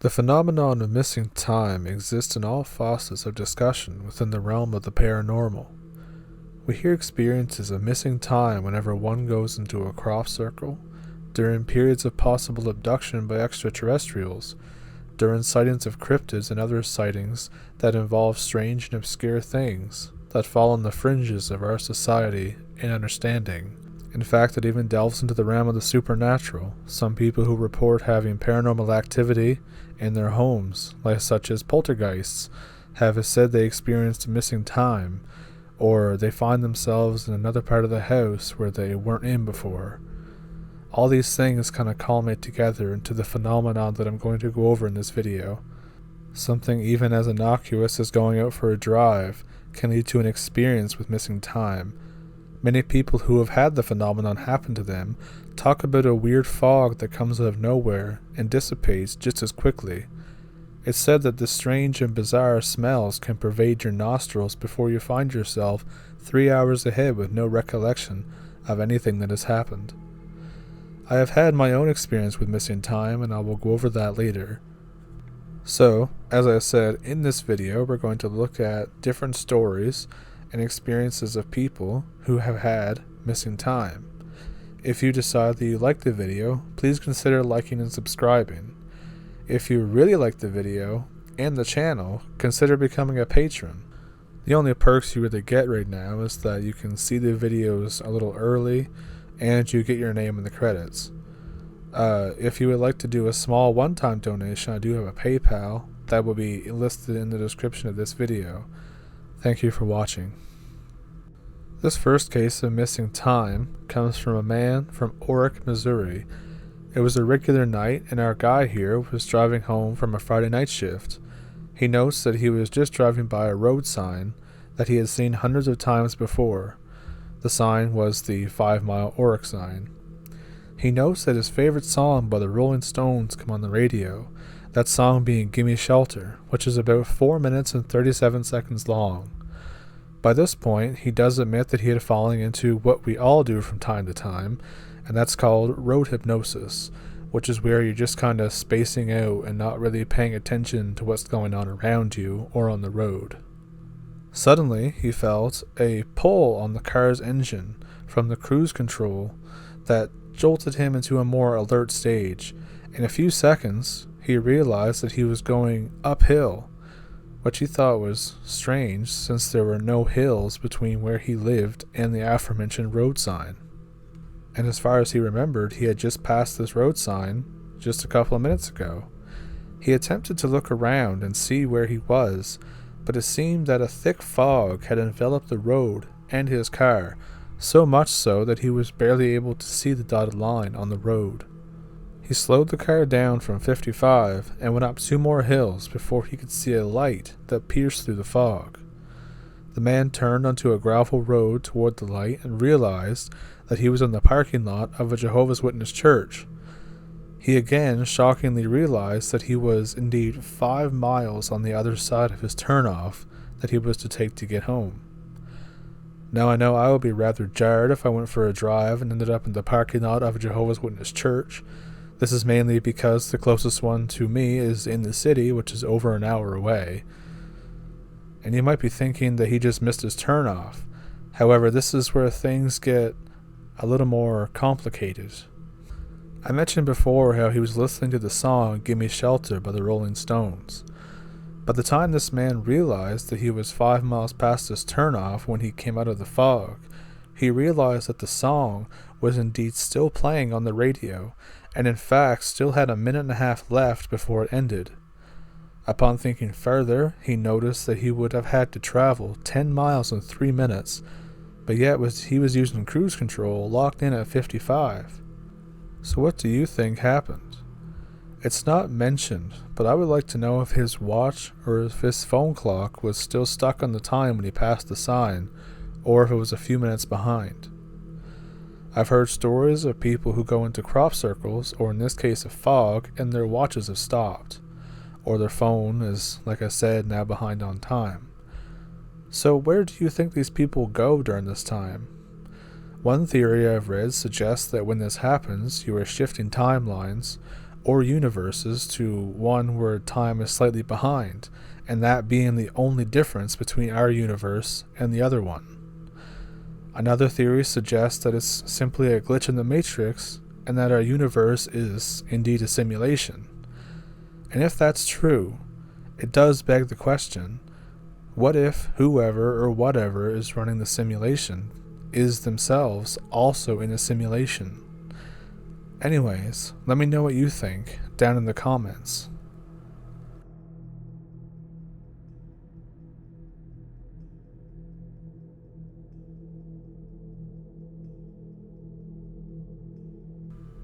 The phenomenon of missing time exists in all facets of discussion within the realm of the paranormal. We hear experiences of missing time whenever one goes into a crop circle, during periods of possible abduction by extraterrestrials, during sightings of cryptids and other sightings that involve strange and obscure things that fall on the fringes of our society and understanding. In fact, it even delves into the realm of the supernatural. Some people who report having paranormal activity in their homes, such as poltergeists, have said they experienced missing time, or they find themselves in another part of the house where they weren't in before. All these things kind of culminate together into the phenomenon that I'm going to go over in this video. Something even as innocuous as going out for a drive can lead to an experience with missing time. Many people who have had the phenomenon happen to them talk about a weird fog that comes out of nowhere and dissipates just as quickly. It's said that the strange and bizarre smells can pervade your nostrils before you find yourself 3 hours ahead with no recollection of anything that has happened. I have had my own experience with missing time, and I will go over that later. So, as I said, in this video we're going to look at different stories and experiences of people who have had missing time. If you decide that you like the video, please consider liking and subscribing. If you really like the video and the channel, consider becoming a patron. The only perks you really get right now is that you can see the videos a little early and you get your name in the credits. If you would like to do a small one-time donation, I do have a PayPal that will be listed in the description of this video. Thank you for watching. This first case of missing time comes from a man from Orrick, Missouri. It was a regular night, and our guy here was driving home from a Friday night shift. He notes that he was just driving by a road sign that he had seen hundreds of times before. The sign was the 5-mile Orrick sign. He notes that his favorite song by the Rolling Stones come on the radio, that song being Gimme Shelter, which is about 4 minutes and 37 seconds long. By this point, he does admit that he had fallen into what we all do from time to time, and that's called road hypnosis, which is where you're just kind of spacing out and not really paying attention to what's going on around you or on the road. Suddenly, he felt a pull on the car's engine from the cruise control that jolted him into a more alert stage. In a few seconds, he realized that he was going uphill, which he thought was strange since there were no hills between where he lived and the aforementioned road sign. And as far as he remembered, he had just passed this road sign just a couple of minutes ago. He attempted to look around and see where he was, but it seemed that a thick fog had enveloped the road and his car, so much so that he was barely able to see the dotted line on the road. He slowed the car down from 55 and went up 2 more hills before he could see a light that pierced through the fog. The man turned onto a gravel road toward the light and realized that he was in the parking lot of a Jehovah's Witness church. He again shockingly realized that he was indeed 5 miles on the other side of his turnoff that he was to take to get home. Now I know I would be rather jarred if I went for a drive and ended up in the parking lot of a Jehovah's Witness church. This is mainly because the closest one to me is in the city, which is over an hour away. And you might be thinking that he just missed his turnoff. However, this is where things get a little more complicated. I mentioned before how he was listening to the song Gimme Shelter by the Rolling Stones. By the time this man realized that he was 5 miles past his turnoff when he came out of the fog, he realized that the song was indeed still playing on the radio, and in fact still had a minute and a half left before it ended. Upon thinking further, he noticed that he would have had to travel 10 miles in 3 minutes, but yet he was using cruise control locked in at 55. So what do you think happened? It's not mentioned, but I would like to know if his watch or if his phone clock was still stuck on the time when he passed the sign, or if it was a few minutes behind. I've heard stories of people who go into crop circles, or in this case a fog, and their watches have stopped, or their phone is, like I said, now behind on time. So where do you think these people go during this time? One theory I've read suggests that when this happens, you are shifting timelines, or universes to one where time is slightly behind, and that being the only difference between our universe and the other one. Another theory suggests that it's simply a glitch in the Matrix and that our universe is indeed a simulation. And if that's true, it does beg the question, what if whoever or whatever is running the simulation is themselves also in a simulation? Anyways, let me know what you think down in the comments.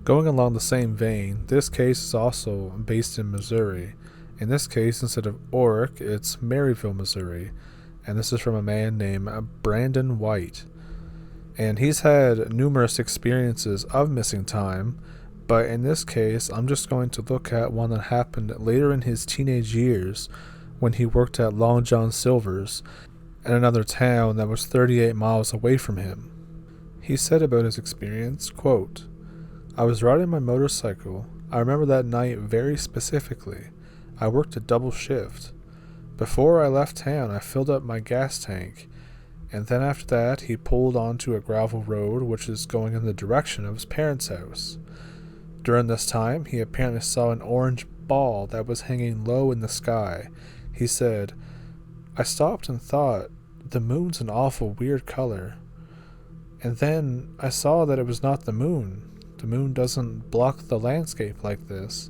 Going along the same vein, this case is also based in Missouri. In this case, instead of Orrick, it's Maryville, Missouri. And this is from a man named Brandon White. And he's had numerous experiences of missing time, but in this case, I'm just going to look at one that happened later in his teenage years when he worked at Long John Silver's in another town that was 38 miles away from him. He said about his experience, quote, "I was riding my motorcycle. I remember that night very specifically. I worked a double shift. Before I left town, I filled up my gas tank, and then after that, he pulled onto a gravel road which is going in the direction of his parents' house. During this time, he apparently saw an orange ball that was hanging low in the sky. He said, I stopped and thought, the moon's an awful weird color. And then I saw that it was not the moon. The moon doesn't block the landscape like this.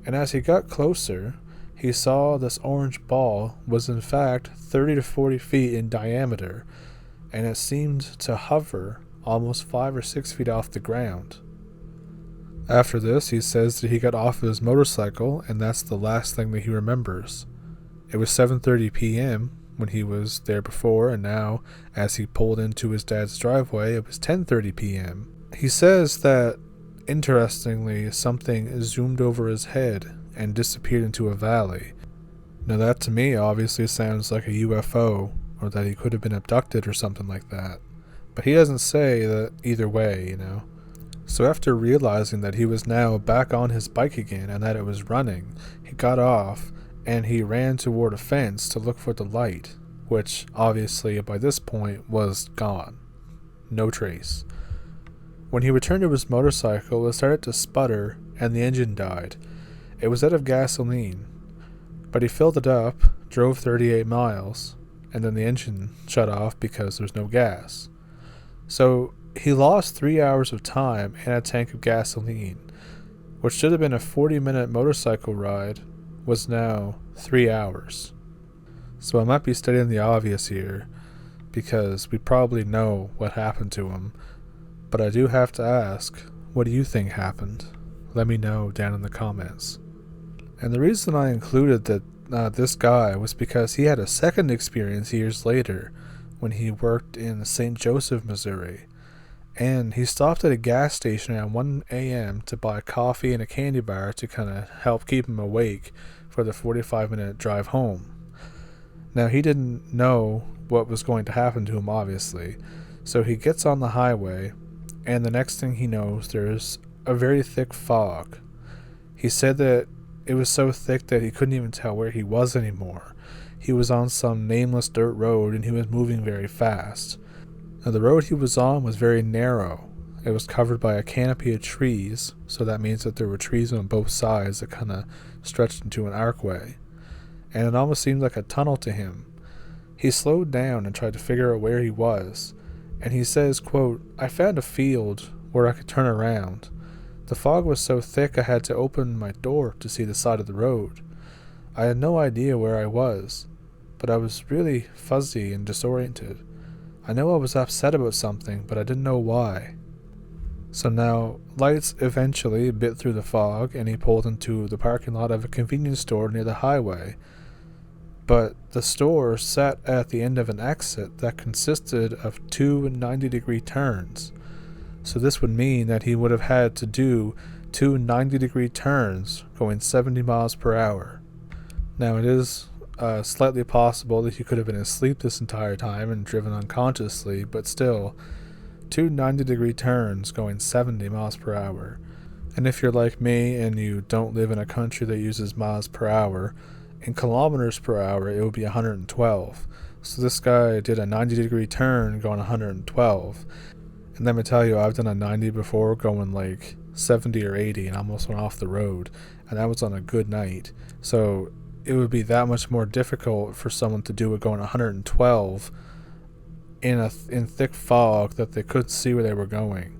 And as he got closer, he saw this orange ball was in fact 30 to 40 feet in diameter, and it seemed to hover almost 5 or 6 feet off the ground. After this, he says that he got off of his motorcycle, and that's the last thing that he remembers. It was 7:30 p.m. when he was there before, and now, as he pulled into his dad's driveway, it was 10:30 p.m. He says that, interestingly, something zoomed over his head and disappeared into a valley. Now that to me obviously sounds like a UFO, or that he could have been abducted or something like that. But he doesn't say that either way, you know. So after realizing that he was now back on his bike again and that it was running, he got off and he ran toward a fence to look for the light, which obviously by this point was gone. No trace. When he returned to his motorcycle, it started to sputter and the engine died. It was out of gasoline, but he filled it up, drove 38 miles, and then the engine shut off because there's no gas. So he lost 3 hours of time and a tank of gasoline, which should have been a 40-minute motorcycle ride, was now 3 hours. So I might be stating the obvious here, because we probably know what happened to him, but I do have to ask, what do you think happened? Let me know down in the comments. And the reason I included this guy was because he had a second experience years later when he worked in St. Joseph, Missouri. And he stopped at a gas station at 1 a.m. to buy coffee and a candy bar to kind of help keep him awake for the 45-minute drive home. Now, he didn't know what was going to happen to him, obviously. So he gets on the highway, and the next thing he knows, there's a very thick fog. He said that it was so thick that he couldn't even tell where he was anymore. He was on some nameless dirt road, and he was moving very fast. Now, the road he was on was very narrow. It was covered by a canopy of trees, so that means that there were trees on both sides that kind of stretched into an archway. And it almost seemed like a tunnel to him. He slowed down and tried to figure out where he was, and he says, quote, I found a field where I could turn around. The fog was so thick I had to open my door to see the side of the road. I had no idea where I was, but I was really fuzzy and disoriented. I know I was upset about something, but I didn't know why. So now, lights eventually bit through the fog, and he pulled into the parking lot of a convenience store near the highway. But the store sat at the end of an exit that consisted of 2 90-degree turns. So this would mean that he would have had to do 2 90-degree turns going 70 miles per hour. Now, it is slightly possible that he could have been asleep this entire time and driven unconsciously, but still, 2 90-degree turns going 70 miles per hour. And if you're like me and you don't live in a country that uses miles per hour, in kilometers per hour it would be 112. So this guy did a 90-degree turn going 112. And let me tell you, I've done a 90 before going like 70 or 80 and almost went off the road. And that was on a good night. So it would be that much more difficult for someone to do it going 112 in thick fog that they couldn't see where they were going.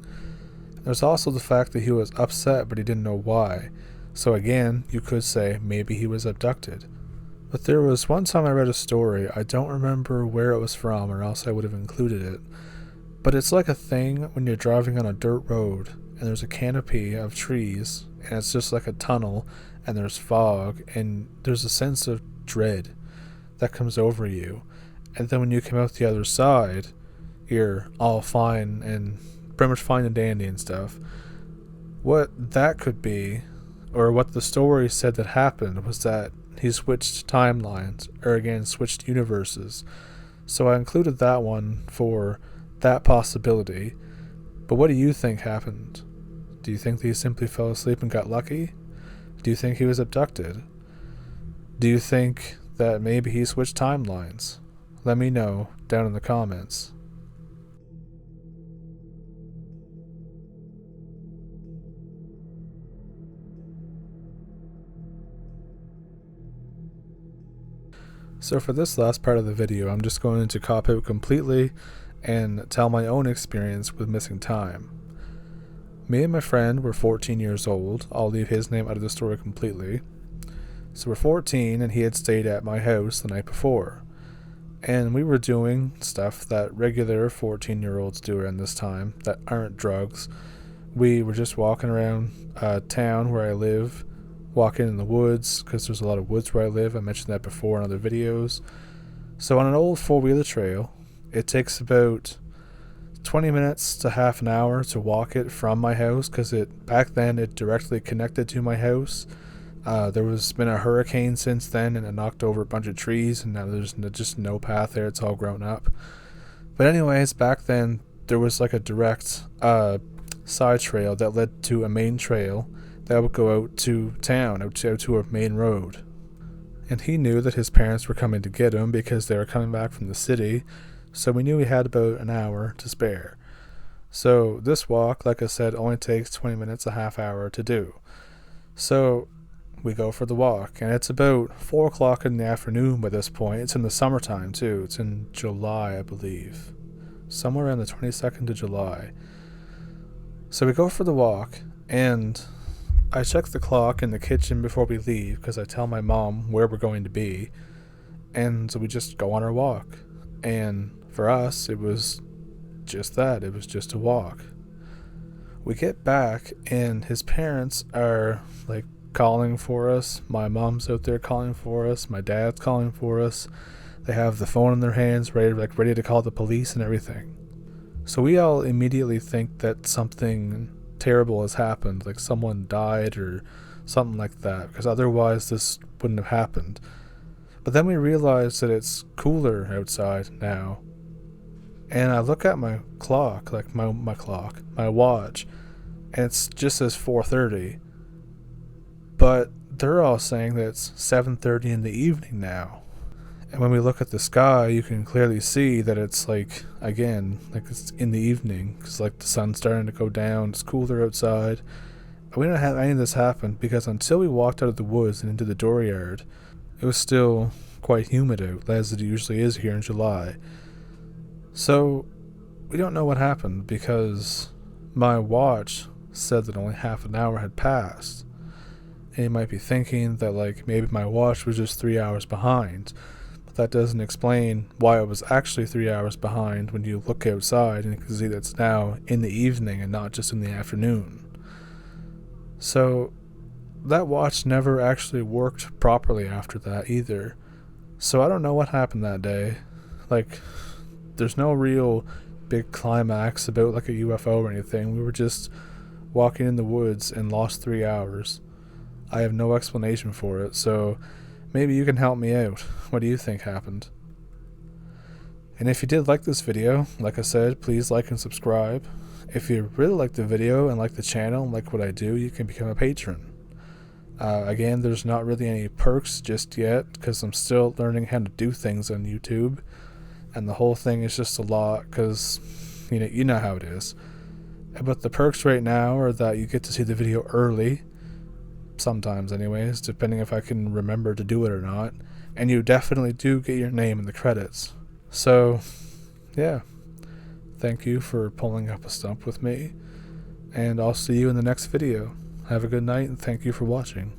There's also the fact that he was upset but he didn't know why. So again, you could say maybe he was abducted. But there was one time I read a story, I don't remember where it was from or else I would have included it. But it's like a thing when you're driving on a dirt road and there's a canopy of trees and it's just like a tunnel and there's fog and there's a sense of dread that comes over you. And then when you come out the other side, you're all fine and pretty much fine and dandy and stuff. What that could be, or what the story said that happened, was that he switched timelines, or again, switched universes. So I included that one for that possibility. But what do you think happened? Do you think that he simply fell asleep and got lucky? Do you think he was abducted? Do you think that maybe he switched timelines? Let me know down in the comments. So for this last part of the video, I'm just going to cop out completely and tell my own experience with missing time. Me and my friend were 14 years old. I'll leave his name out of the story completely. So we're 14 and he had stayed at my house the night before. And we were doing stuff that regular 14-year-olds do around this time that aren't drugs. We were just walking around town where I live, walking in the woods, because there's a lot of woods where I live. I mentioned that before in other videos. So on an old four-wheeler trail, it takes about 20 minutes to half an hour to walk it from my house, because back then it directly connected to my house. There was been a hurricane since then and it knocked over a bunch of trees and now there's just no path there. It's all grown up. But anyways, back then there was like a direct side trail that led to a main trail that would go out to town, out to a main road. And he knew that his parents were coming to get him because they were coming back from the city, so we knew we had about an hour to spare. So this walk, like I said, only takes 20 minutes, a half hour to do. So we go for the walk, and it's about 4 o'clock in the afternoon by this point. It's in the summertime too. It's in July, I believe. Somewhere around the 22nd of July. So we go for the walk, and I check the clock in the kitchen before we leave because I tell my mom where we're going to be, and so we just go on our walk. And for us, it was just that. It was just a walk. We get back, and his parents are like calling for us. My mom's out there calling for us. My dad's calling for us. They have the phone in their hands, ready to call the police and everything. So we all immediately think that something terrible has happened, like someone died or something like that, because otherwise this wouldn't have happened. But then we realize that it's cooler outside now, and I look at my clock, like my watch, and it's just says 4:30. But they're all saying that it's 7:30 in the evening now. And when we look at the sky, you can clearly see that it's like, again, like it's in the evening, because like the sun's starting to go down, it's cooler outside. And we didn't have any of this happen because until we walked out of the woods and into the dooryard, it was still quite humid out, as it usually is here in July. So we don't know what happened because my watch said that only half an hour had passed. And you might be thinking that like maybe my watch was just 3 hours behind. But that doesn't explain why it was actually 3 hours behind when you look outside and you can see that it's now in the evening and not just in the afternoon. So that watch never actually worked properly after that either. So I don't know what happened that day. Like, there's no real big climax about like a UFO or anything. We were just walking in the woods and lost 3 hours. I have no explanation for it, so maybe you can help me out. What do you think happened? And if you did like this video, like I said, please like and subscribe. If you really like the video and like the channel and like what I do, you can become a patron. Again, there's not really any perks just yet because I'm still learning how to do things on YouTube, and the whole thing is just a lot because you know how it is. But the perks right now are that you get to see the video early, sometimes anyways, depending if I can remember to do it or not, and you definitely do get your name in the credits. So, yeah, thank you for pulling up a stump with me, and I'll see you in the next video. Have a good night, and thank you for watching.